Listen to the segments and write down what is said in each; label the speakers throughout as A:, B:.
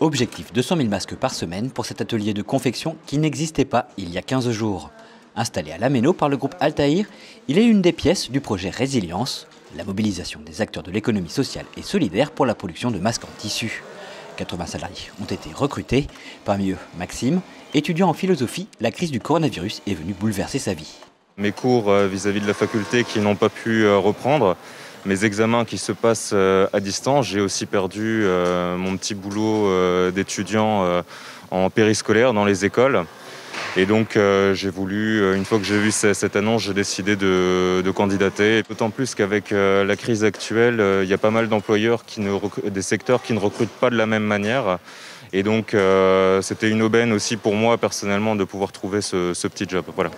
A: Objectif 200 000 masques par semaine pour cet atelier de confection qui n'existait pas il y a 15 jours. Installé à Lameno par le groupe Altaïr, il est une des pièces du projet Résilience, la mobilisation des acteurs de l'économie sociale et solidaire pour la production de masques en tissu. 80 salariés ont été recrutés, parmi eux Maxime, étudiant en philosophie. La crise du coronavirus est venue bouleverser sa vie.
B: Mes cours vis-à-vis de la faculté qui n'ont pas pu reprendre, mes examens qui se passent à distance, j'ai aussi perdu mon petit boulot d'étudiant en périscolaire dans les écoles. Et donc j'ai voulu, une fois que j'ai vu cette annonce, j'ai décidé de candidater. D'autant plus qu'avec la crise actuelle, il y a pas mal d'employeurs, des secteurs qui ne recrutent pas de la même manière. Et donc c'était une aubaine aussi pour moi personnellement de pouvoir trouver ce petit job. Voilà.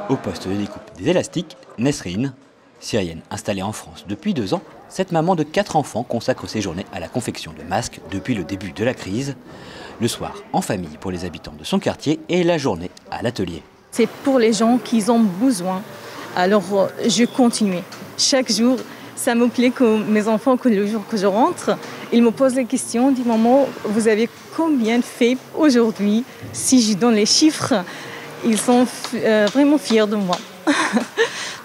A: Au poste de découpe des élastiques, Nesrine, syrienne installée en France depuis 2 ans, cette maman de 4 enfants consacre ses journées à la confection de masques depuis le début de la crise. Le soir, en famille pour les habitants de son quartier et la journée à l'atelier.
C: C'est pour les gens qui ont besoin. Alors, je continue. Chaque jour, ça me plaît que mes enfants, que le jour que je rentre, ils me posent la question, disent « Maman, vous avez combien fait aujourd'hui ?» Si je donne les chiffres, ils sont vraiment fiers de moi.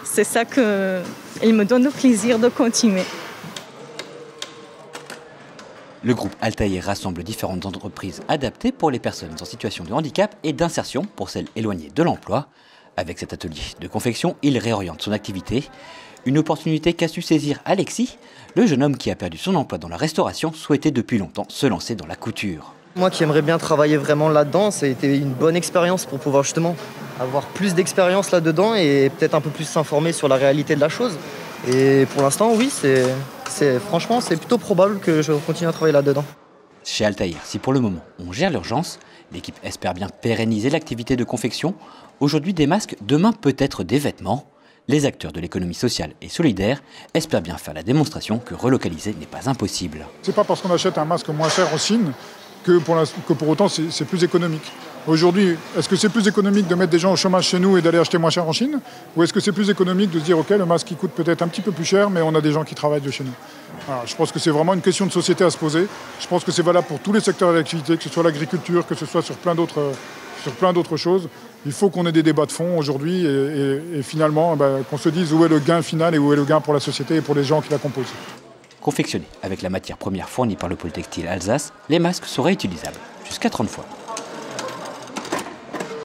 C: C'est ça qu'ils me donnent le plaisir de continuer.
A: Le groupe Altaïr rassemble différentes entreprises adaptées pour les personnes en situation de handicap et d'insertion pour celles éloignées de l'emploi. Avec cet atelier de confection, il réoriente son activité. Une opportunité qu'a su saisir Alexis, le jeune homme qui a perdu son emploi dans la restauration, souhaitait depuis longtemps se lancer dans la couture.
D: Moi qui aimerais bien travailler vraiment là-dedans, ça a été une bonne expérience pour pouvoir justement avoir plus d'expérience là-dedans et peut-être un peu plus s'informer sur la réalité de la chose. Et pour l'instant, oui, franchement, c'est plutôt probable que je continue à travailler là-dedans.
A: Chez Altaïr, si pour le moment on gère l'urgence, l'équipe espère bien pérenniser l'activité de confection. Aujourd'hui des masques, demain peut-être des vêtements. Les acteurs de l'économie sociale et solidaire espèrent bien faire la démonstration que relocaliser n'est pas impossible.
E: C'est pas parce qu'on achète un masque moins cher en Chine que pour autant c'est plus économique. Aujourd'hui, est-ce que c'est plus économique de mettre des gens au chômage chez nous et d'aller acheter moins cher en Chine? Ou est-ce que c'est plus économique de se dire, ok, le masque il coûte peut-être un petit peu plus cher, mais on a des gens qui travaillent de chez nous? Alors, je pense que c'est vraiment une question de société à se poser. Je pense que c'est valable pour tous les secteurs d'activité, que ce soit l'agriculture, que ce soit sur plein d'autres choses. Il faut qu'on ait des débats de fond aujourd'hui et finalement qu'on se dise où est le gain final et où est le gain pour la société et pour les gens qui la composent.
A: Confectionnés avec la matière première fournie par le pôle textile Alsace, les masques sont réutilisables jusqu'à 30 fois.